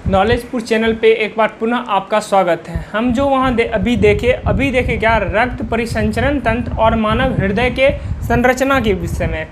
नॉलेजपुर channel पे एक बार पुनः आपका स्वागत है। हम जो वहाँ अभी देखे क्या रक्त परिसंचरण तंत्र और मानव हृदय के संरचना के विषय में।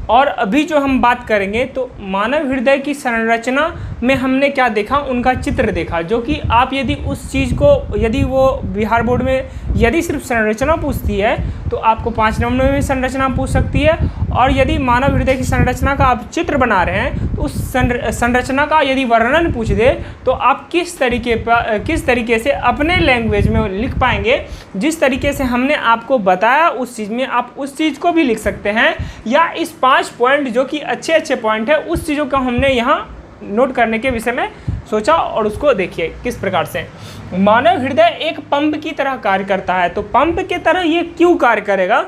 और अभी जो हम बात करेंगे तो मानव हृदय की संरचना में हमने क्या देखा, उनका चित्र देखा, जो कि आप यदि उस चीज़ को यदि वो बिहार बोर्ड में यदि सिर्फ संरचना पूछती है तो आपको 5 नंबर में भी संरचना पूछ सकती है। और यदि मानव हृदय की संरचना का आप चित्र बना रहे हैं तो उस संरचना का यदि वर्णन पूछ दे तो आप किस तरीके से अपने लैंग्वेज में लिख पाएंगे। जिस तरीके से हमने आपको बताया उस चीज़ में आप उस चीज़ को भी लिख सकते हैं, या इस 5 पॉइंट जो कि अच्छे पॉइंट है उस चीज़ों का हमने यहाँ नोट करने के विषय में सोचा। और उसको देखिए किस प्रकार से मानव हृदय एक पंप की तरह कार्य करता है। तो पंप की तरह ये क्यों कार्य करेगा,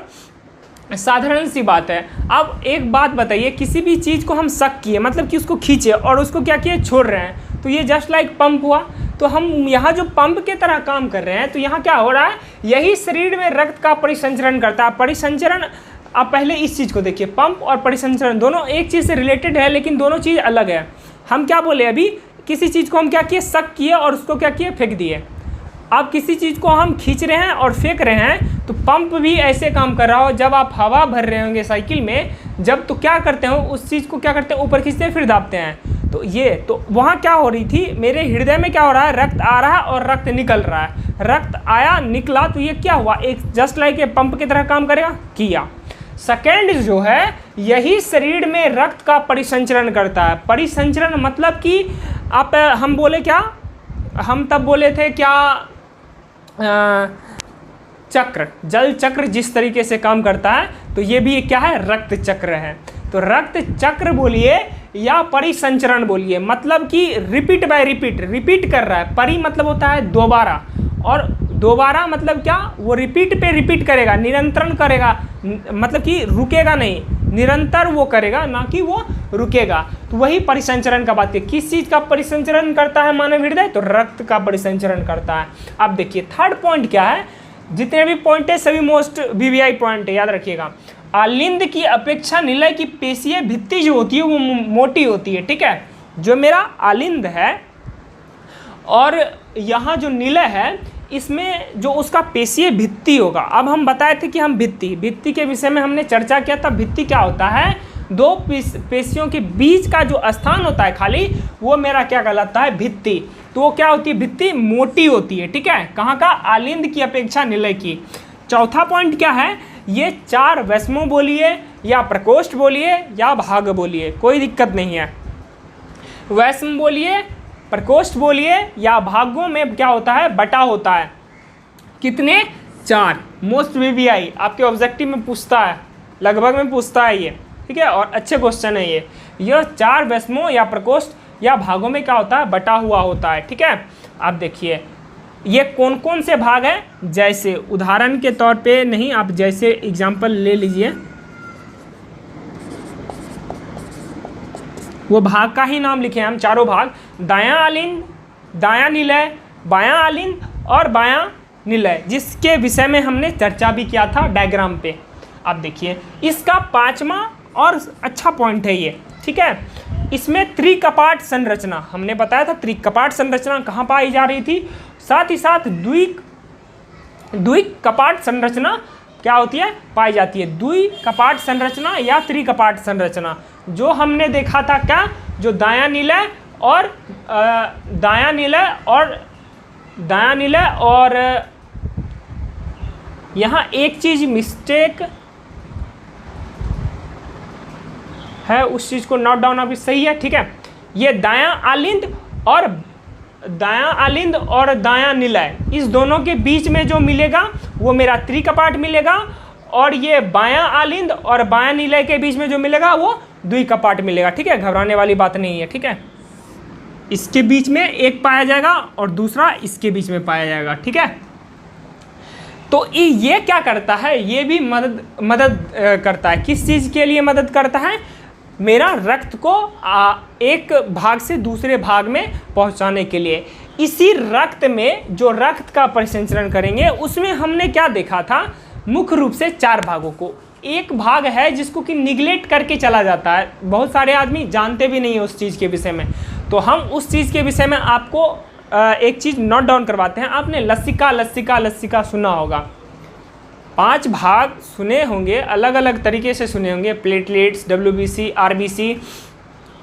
साधारण सी बात है। अब एक बात बताइए, किसी भी चीज़ को हम सक किए मतलब कि उसको खींचे और उसको क्या किए, छोड़ रहे हैं, तो ये जस्ट लाइक पंप हुआ। तो हम यहाँ जो पंप के तरह काम कर रहे हैं तो यहाँ क्या हो रहा है, यही शरीर में रक्त का परिसंचरण करता है। परिसंचरण, आप पहले इस चीज़ को देखिए, पंप और परिसंचरण दोनों एक चीज़ से रिलेटेड है लेकिन दोनों चीज़ अलग है। हम क्या बोले, अभी किसी चीज़ को हम क्या किए, सक किए और उसको क्या किए, फेंक दिए। अब किसी चीज़ को हम खींच रहे हैं और फेंक रहे हैं, तो पंप भी ऐसे काम कर रहा हो। जब आप हवा भर रहे होंगे साइकिल में, जब तो क्या करते हो, उस चीज़ को क्या करते हैं, ऊपर खींचते हैं फिर दाबते हैं। तो ये तो वहाँ क्या हो रही थी, मेरे हृदय में क्या हो रहा है, रक्त आ रहा है और रक्त निकल रहा है। रक्त आया निकला तो ये क्या हुआ, एक जस्ट लाइक ए पंप की तरह काम करेगा, किया। सेकेंड जो है, यही शरीर में रक्त का परिसंचरण करता है। परिसंचरण मतलब कि आप हम बोले क्या, हम तब बोले थे क्या, चक्र, जल चक्र जिस तरीके से काम करता है तो ये भी क्या है, रक्त चक्र है। तो रक्त चक्र बोलिए या परिसंचरण बोलिए, मतलब कि रिपीट बाय रिपीट कर रहा है। परि मतलब होता है दोबारा, और दोबारा मतलब क्या, वो रिपीट पे रिपीट करेगा, निरंतरण करेगा, मतलब कि रुकेगा नहीं, निरंतर वो करेगा, ना कि वो रुकेगा। तो वही परिसंचरण का बात है। किस चीज़ का परिसंचरण करता है मानव हृदय, तो रक्त का परिसंचरण करता है। अब देखिए थर्ड पॉइंट क्या है, जितने भी पॉइंट है सभी मोस्ट वीवीआई पॉइंट है, याद रखिएगा। आलिंद की अपेक्षा निलय की पेशीय भित्ति जो होती है वो मोटी होती है, ठीक है। जो मेरा आलिंद है और यहाँ जो निलय है, इसमें जो उसका पेशीय भित्ति होगा। अब हम बताए थे कि हम भित्ति के विषय में हमने चर्चा किया था। भित्ति क्या होता है, दो पेशियों के बीच का जो स्थान होता है खाली, वो मेरा क्या कहलाता है, भित्ति। तो वो क्या होती है, भित्ति मोटी होती है, ठीक है। कहाँ का, आलिंद की अपेक्षा निलय की। चौथा पॉइंट क्या है, ये 4 वैष्मो बोलिए या प्रकोष्ठ बोलिए या भाग बोलिए, कोई दिक्कत नहीं है। वैष्म बोलिए, प्रकोष्ठ बोलिए या भागों में क्या होता है, बटा होता है। कितने, 4। मोस्ट वीवीआई आपके ऑब्जेक्टिव में पूछता है, लगभग में पूछता है ये, ठीक है। और अच्छे क्वेश्चन है ये। यह 4 वैष्मो या प्रकोष्ठ या भागों में क्या होता है, बटा हुआ होता है, ठीक है। आप देखिए ये कौन कौन से भाग हैं, जैसे उदाहरण के तौर पे नहीं, आप जैसे एग्जाम्पल ले लीजिए, वो भाग का ही नाम लिखे हम, चारों भाग, दायां आलिंद, दायां निलय, बायां आलिंद और बायां निलय, जिसके विषय में हमने चर्चा भी किया था डायग्राम पे। अब देखिए इसका 5वां और अच्छा पॉइंट है ये, ठीक है। इसमें त्रिकपाट संरचना हमने बताया था, त्रिकपाट संरचना कहाँ पाई जा रही थी। साथ ही साथ द्विकपाट संरचना क्या होती है, पाई जाती है। द्विकपाट संरचना या त्रिकपाट संरचना जो हमने देखा था क्या, जो दायां निलय और यहाँ एक चीज मिस्टेक है, उस चीज को नोट डाउन अभी सही है, ठीक है। ये दायां आलिंद और दायां निलय, इस दोनों के बीच में जो मिलेगा वो मेरा त्रिकपाट मिलेगा, और ये बायां आलिंद और बायां निलय के बीच में जो मिलेगा वो द्विकपाट मिलेगा, ठीक है। घबराने वाली बात नहीं है, ठीक है। इसके बीच में एक पाया जाएगा और दूसरा इसके बीच में पाया जाएगा, ठीक है। तो ये क्या करता है, ये भी मदद करता है। किस चीज़ के लिए मदद करता है, मेरा रक्त को एक भाग से दूसरे भाग में पहुंचाने के लिए। इसी रक्त में जो रक्त का परिसंचरण करेंगे उसमें हमने क्या देखा था, मुख्य रूप से 4 भागों को। एक भाग है जिसको कि निगलेक्ट करके चला जाता है, बहुत सारे आदमी जानते भी नहीं है उस चीज़ के विषय में। तो हम उस चीज़ के विषय में आपको एक चीज़ नोट डाउन करवाते हैं। आपने लसिका लसिका लसिका सुना होगा, 5 भाग सुने होंगे, अलग अलग तरीके से सुने होंगे, प्लेटलेट्स, WBC, RBC,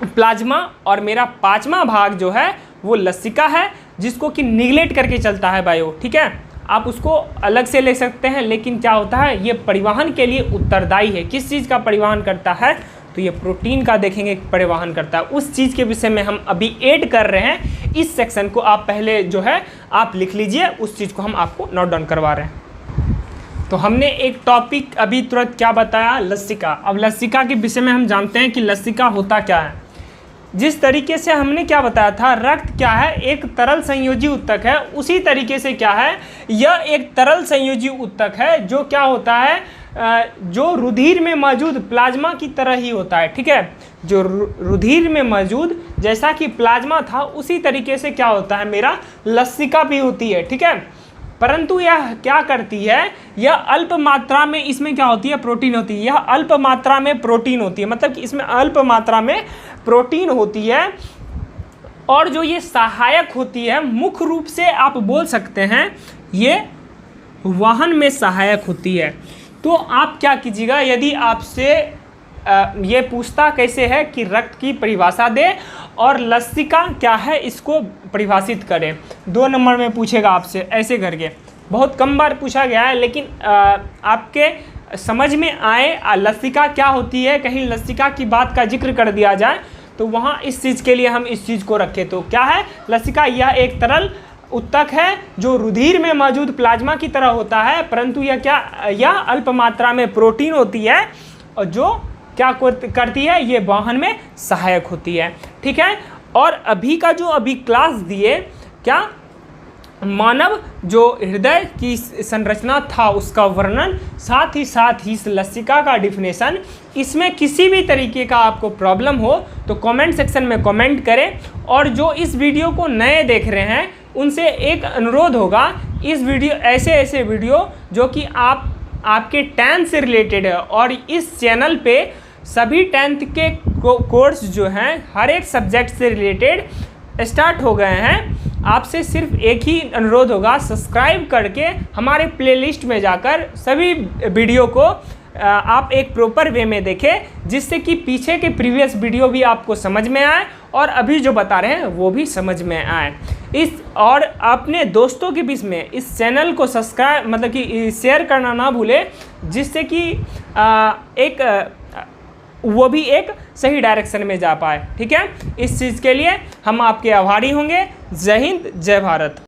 प्लाज्मा, और मेरा 5वां भाग जो है वो लसिका है, जिसको कि निगलेक्ट करके चलता है बायो। ठीक है, आप उसको अलग से ले सकते हैं, लेकिन क्या होता है, ये परिवहन के लिए उत्तरदायी है। किस चीज़ का परिवहन करता है, तो ये प्रोटीन का देखेंगे परिवहन करता है। उस चीज़ के विषय में हम अभी ऐड कर रहे हैं। इस सेक्शन को आप पहले जो है आप लिख लीजिए, उस चीज़ को हम आपको नोट डाउन करवा रहे हैं। तो हमने एक टॉपिक अभी तुरंत क्या बताया, लसिका। अब लसिका के विषय में हम जानते हैं कि लसिका होता क्या है। जिस तरीके से हमने क्या बताया था, रक्त क्या है, एक तरल संयोजी उत्तक है, उसी तरीके से क्या है, यह एक तरल संयोजी उत्तक है जो क्या होता है, जो रुधिर में मौजूद प्लाज्मा की तरह ही होता है। ठीक है, जो रुधिर में मौजूद जैसा कि प्लाज्मा था, उसी तरीके से क्या होता है, मेरा लसिका भी होती है। ठीक है, परंतु यह क्या करती है, यह अल्प मात्रा में, इसमें क्या होती है, प्रोटीन होती है। यह अल्प मात्रा में प्रोटीन होती है, मतलब कि इसमें अल्प मात्रा में प्रोटीन होती है, और जो ये सहायक होती है, मुख्य रूप से आप बोल सकते हैं ये वहन में सहायक होती है। तो आप क्या कीजिएगा, यदि आपसे ये पूछता कैसे है कि रक्त की परिभाषा दे और लसिका क्या है इसको परिभाषित करें, 2 नंबर में पूछेगा आपसे ऐसे करके। बहुत कम बार पूछा गया है, लेकिन आपके समझ में आए लसिका क्या होती है, कहीं लसिका की बात का जिक्र कर दिया जाए तो वहाँ इस चीज़ के लिए हम इस चीज़ को रखें। तो क्या है लसिका, यह एक तरल उत्तक है जो रुधिर में मौजूद प्लाज्मा की तरह होता है, परंतु यह अल्प मात्रा में प्रोटीन होती है, और जो क्या करती है, ये वहन में सहायक होती है। ठीक है, और अभी का जो अभी क्लास दिए, क्या मानव जो हृदय की संरचना था उसका वर्णन, साथ ही इस लसिका का डिफिनेशन। इसमें किसी भी तरीके का आपको प्रॉब्लम हो तो कमेंट सेक्शन में कमेंट करें, और जो इस वीडियो को नए देख रहे हैं उनसे एक अनुरोध होगा, इस वीडियो ऐसे वीडियो जो कि आपके 10th से रिलेटेड है, और इस चैनल पे सभी 10th के कोर्स जो हैं हर एक सब्जेक्ट से रिलेटेड स्टार्ट हो गए हैं। आपसे सिर्फ एक ही अनुरोध होगा, सब्सक्राइब करके हमारे प्लेलिस्ट में जाकर सभी वीडियो को आप एक प्रॉपर वे में देखें, जिससे कि पीछे के प्रीवियस वीडियो भी आपको समझ में आए और अभी जो बता रहे हैं वो भी समझ में आए। और अपने दोस्तों के बीच में इस चैनल को सब्सक्राइब मतलब कि शेयर करना ना भूले, जिससे कि वो भी एक सही डायरेक्शन में जा पाए। ठीक है, इस चीज़ के लिए हम आपके आभारी होंगे। जय हिंद, जय भारत।